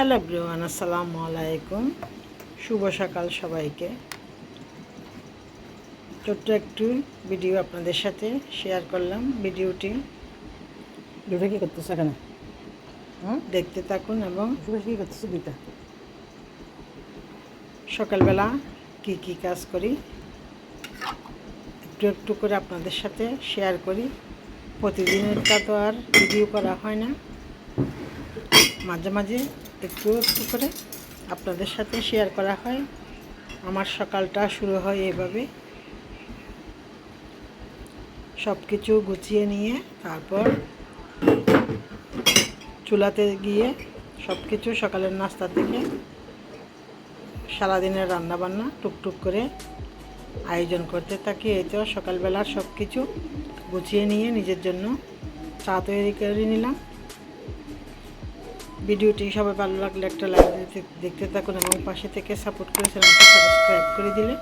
Hello everyone, আসসালামু আলাইকুম। শুভ সকাল সবাইকে। ছোট্ট একটু ভিডিও আপনাদের সাথে শেয়ার করলাম। ভিডিওটি কি করতেছে এখানে? দেখতে থাকুন এবং কি করতেছে দুইটা? সকালবেলা কি কাজ করি একটু একটু করে আপনাদের সাথে শেয়ার করি। প্রতিদিনেরটা তো আর ভিডিও করা হয় না, মাঝে মাঝে একটু একটু করে আপনাদের সাথে শেয়ার করা হয়। আমার সকালটা শুরু হয় এভাবে, সব কিছু গুছিয়ে নিয়ে তারপর চুলাতে গিয়ে সব কিছু সকালের নাস্তা থেকে সারাদিনের রান্নাবান্না টুকটুক করে আয়োজন করতে থাকি। এই তো সকালবেলার সব কিছু গুছিয়ে নিয়ে নিজের জন্য চা তৈরি করে নিলাম। ভিডিওটি সবাই ভালো লাগলে একটা লাইক দেখতে থাকুন এবং পাশে থেকে সাপোর্ট করে চ্যানেলটা সাবস্ক্রাইব করে দিলে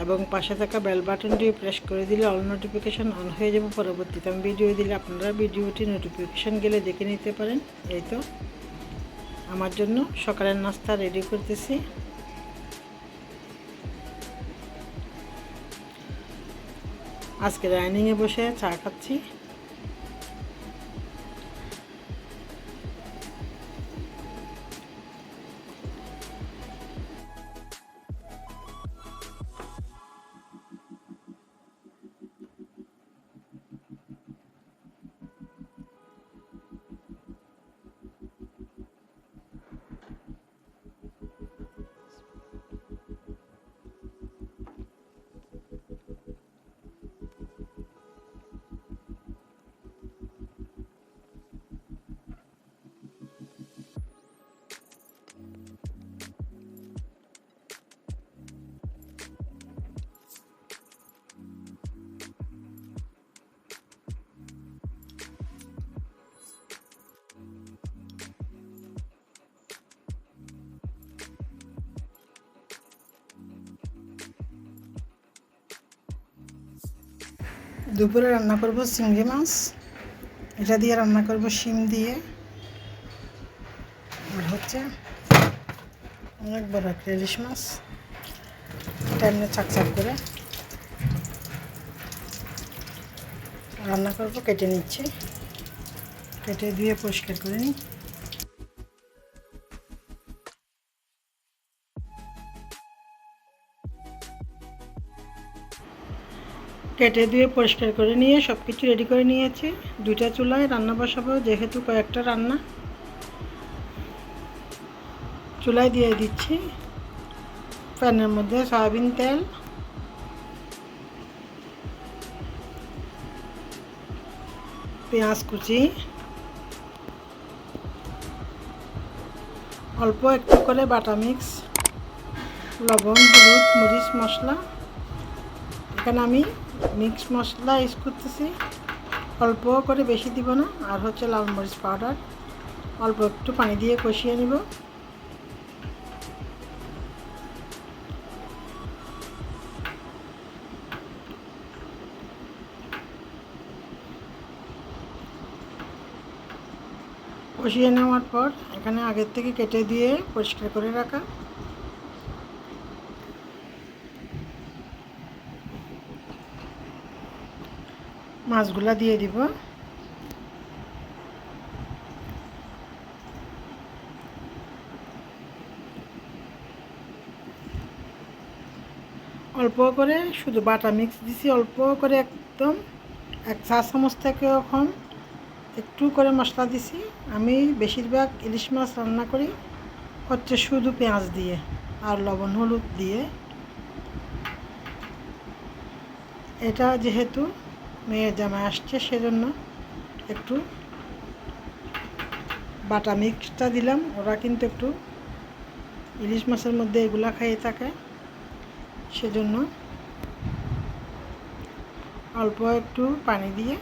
এবং পাশে থাকা বেল বাটনটি প্রেস করে দিলে অল নোটিফিকেশান অন হয়ে যাবে। পরবর্তীতে আমি ভিডিও দিলে আপনারা ভিডিওটি নোটিফিকেশান গেলে দেখে নিতে পারেন। এই তো আমার জন্য সকালের নাস্তা রেডি করতেছি। আজকে ডাইনিংয়ে বসে চা খাচ্ছি। দুপুরে রান্না করব চিংড়ি মাছ, এটা দিয়ে রান্না করব শিম দিয়ে, আর হচ্ছে অনেক বড় একটা ইলিশ মাছ। এটা এমনি চাকচাক করে রান্না করব। কেটে নিচ্ছি, কেটে দিয়ে পরিষ্কার করে নিই। কেটে দিয়ে পরিষ্কার করে নিয়ে সব কিছু রেডি করে নিয়েছি। দুইটা চুলায় রান্না বসাবো, যেহেতু কয়েকটা রান্না। চুলায় দিয়ে দিচ্ছি প্যানের মধ্যে সয়াবিন তেল, পেঁয়াজ কুচি, অল্প একটু করে বাটা মিক্স, লবণ, হলুদ, মরিচ মশলা। এখানে আমি মিক্স মশলা ইউজ করতেছি, অল্প করে, বেশি দিব না। আর হচ্ছে লাল মরিচ পাউডার, অল্প একটু পানি দিয়ে কষিয়ে নিব। কষিয়ে নেওয়ার পর এখানে আগের থেকে কেটে দিয়ে পরিষ্কার করে রাখা মাছগুলা দিয়ে দিব। অল্প করে শুধু বাটা মিক্স দিছি, অল্প করে, একদম 1 চা চামচ থেকেও কম একটু করে মশলা দিছি। আমি বেশিরভাগ ইলিশ মাছ রান্না করি হচ্ছে শুধু পেঁয়াজ দিয়ে আর লবণ হলুদ দিয়ে। এটা যেহেতু মেয়ের জামাই আসছে সেজন্য একটু বাটা মিক্সটা দিলাম। ওরা কিন্তু একটু ইলিশ মাছের মধ্যে এগুলা খাইয়ে থাকে, সেজন্য অল্প একটু পানি দিয়ে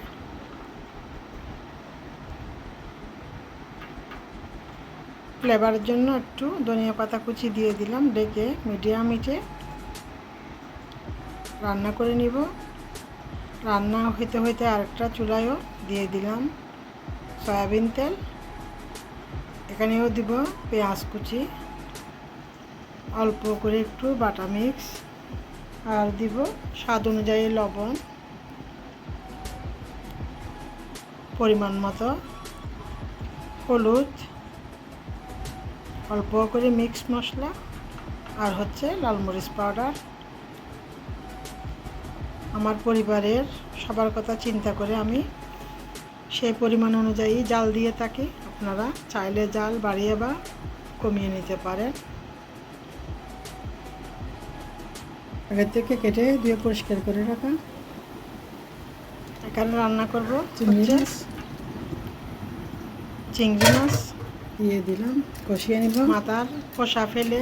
ফ্লেভারের জন্য একটু ধনিয়া পাতা কুচি দিয়ে দিলাম। ডেকে মিডিয়াম হিটে রান্না করে নিব। রান্না হইতে হইতে আরেকটা চুলায়ও দিয়ে দিলাম সয়াবিন তেল। এখানেও দিব পেঁয়াজ কুচি, অল্প করে একটু বাটা মিক্স, আর দিব স্বাদ অনুযায়ী লবণ, পরিমাণ মতো হলুদ, অল্প করে মিক্স মশলা, আর হচ্ছে লাল মরিচ পাউডার। আমার পরিবারের সবার কথা চিন্তা করে আমি সেই পরিমাণ অনুযায়ী জাল দিয়ে থাকি। আপনারা চাইলে জাল বাড়িয়ে বা কমিয়ে নিতে পারেন। আগে থেকে কেটে দিয়ে পরিষ্কার করে রাখা। এখানে রান্না করব চিংড়ি মাছ দিয়ে দিলাম, কষিয়ে নিব। মাথার খোসা ফেলে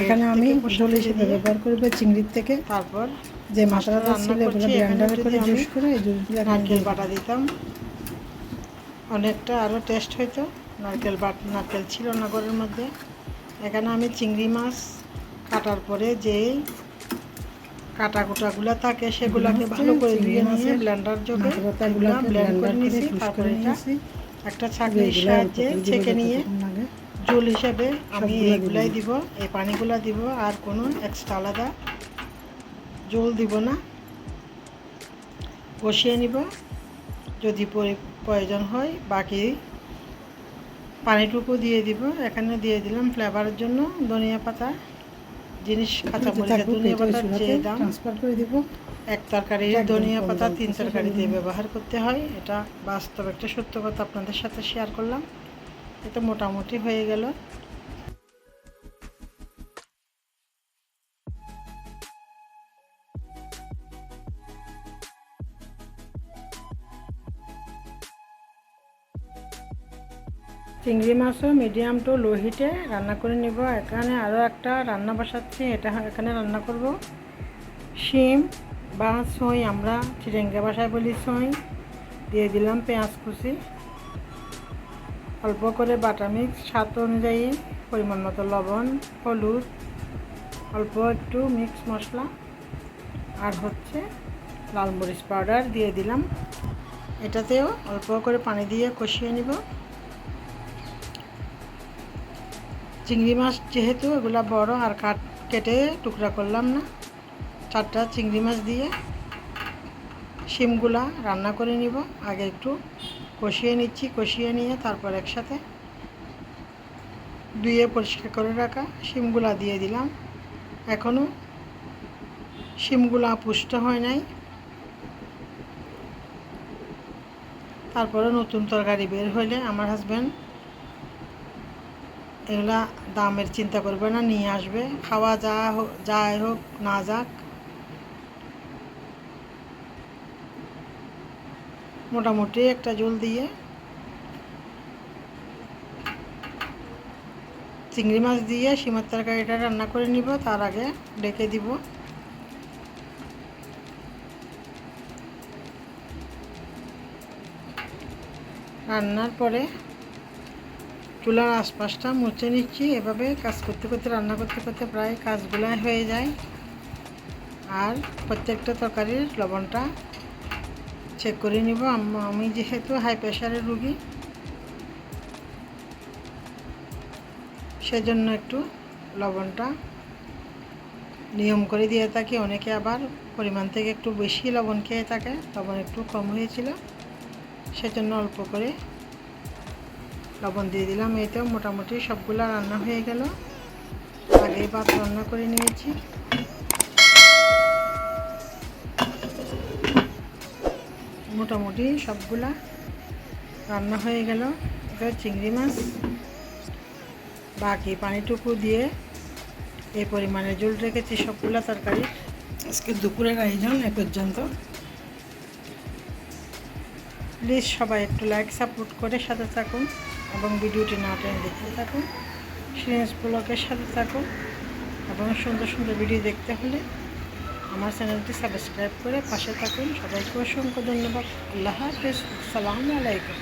এখানে আমি ঝোল হিসেবে ব্যবহার করব চিংড়ির থেকে। তারপর যে মাথাটা ছিল ওগুলো ব্লেন্ডারে করে জুস করে এই জুসগুলো নারকেল বাটা দিতাম, অনেকটা আরও টেস্ট হইতো। নারকেল ছিল না ঘরের মধ্যে। এখানে আমি চিংড়ি মাছ কাটার পরে যেই কাটা কুটাগুলো থাকে সেগুলোকে ভালো করে ধুয়ে নিয়ে ব্লেন্ডার যোগে ব্লেন্ড করে নিয়েছি। তারপরে এটা একটা ছাঁকনির সাহায্যে ছেঁকে নিয়ে ঝোল হিসেবে আমি এইগুলাই দিব, এই পানিগুলা দিব, আর কোনো এক্সট্রা আলাদা ঝোল দিব না। কষিয়ে নিব, যদি প্রয়োজন হয় বাকি পানিটুকু দিয়ে দিব। এখানে দিয়ে দিলাম ফ্লেভারের জন্য ধনিয়া পাতা। জিনিস কাঁচামরিচের ধনিয়া পাতার যে দাম, ট্রান্সফার করে দিব। এক তরকারির ধনিয়া পাতা 3 তরকারিতে ব্যবহার করতে হয়। এটা বাস্তব একটা সত্য কথা আপনাদের সাথে শেয়ার করলাম। এটা মোটামুটি হয়ে গেল। চিংড়ি মাছও মিডিয়াম টু লো হিটে রান্না করে নিব। এখানে আরও একটা রান্না বসাচ্ছি, এটা এখানে রান্না করব শিম বা ছই, আমরা চিরেঙ্গা ভাষায় বলি ছই। দিয়ে দিলাম পেঁয়াজ কুচি, অল্প করে বাটা মিক্স, স্বাদ অনুযায়ী পরিমাণ মতো লবণ, হলুদ, অল্প একটু মিক্স মশলা, আর হচ্ছে লাল মরিচ পাউডার দিয়ে দিলাম। এটাতেও অল্প করে পানি দিয়ে কষিয়ে নিব। চিংড়ি মাছ যেহেতু এগুলা বড়, আর কেটে টুকরা করলাম না। 4টা চিংড়ি মাছ দিয়ে শিমগুলা রান্না করে নিব। আগে একটু কষিয়ে নিচ্ছি, কষিয়ে নিয়ে তারপর একসাথে ধুয়ে পরিষ্কার করে রাখা শিমগুলা দিয়ে দিলাম। এখনও শিমগুলা পুষ্ট হয় নাই। তারপরে নতুন তরকারি বের হইলে আমার হাজব্যান্ড এগুলা দামের চিন্তা করবে না, নিয়ে আসবে। খাওয়া যাই হোক না যাক, মোটামুটি একটা ঝোল দিয়ে চিংড়ি মাছ দিয়ে শিমের তরকারিটা রান্না করে নিব। তার আগে ডেকে দিব। রান্নার পরে চুলার আশপাশটা মুছে নিচ্ছি। এভাবে কাজ করতে করতে, রান্না করতে করতে প্রায় কাজগুলাই হয়ে যায়। আর প্রত্যেকটা তরকারির লবণটা চেক করে নিব। আমি যেহেতু হাই প্রেশারের রুগী, সেজন্য একটু লবণটা নিয়ম করে দিয়ে থাকি। অনেকে আবার পরিমাণ থেকে একটু বেশি লবণ খেয়ে থাকে, লবণ একটু কম হয়েছিল, সেজন্য অল্প করে লবণ দিয়ে দিলাম। এতে মোটামুটি সবগুলো রান্না হয়ে গেল। আগে ভাত রান্না করে নিয়েছি। মোটামুটি সবগুলা রান্না হয়ে গেল। এটা চিংড়ি মাছ, বাকি পানিটুকু দিয়ে এই পরিমাণে ঝোল রেখেছি সবগুলা তরকারি। আজকে দুপুরের আয়োজন এ পর্যন্ত। প্লিজ সবাই একটু লাইক সাপোর্ট করে সাথে থাকুন এবং ভিডিওটি না টেনে দেখতে থাকুন। সিরিয়াস ব্লগের সাথে থাকুন এবং সুন্দর সুন্দর ভিডিও দেখতে হলে আমার চ্যানেলটি সাবস্ক্রাইব করে পাশে থাকুন। সবাইকে অসংখ্য ধন্যবাদ। আল্লাহ হাফেজ। আসসালামু আলাইকুম।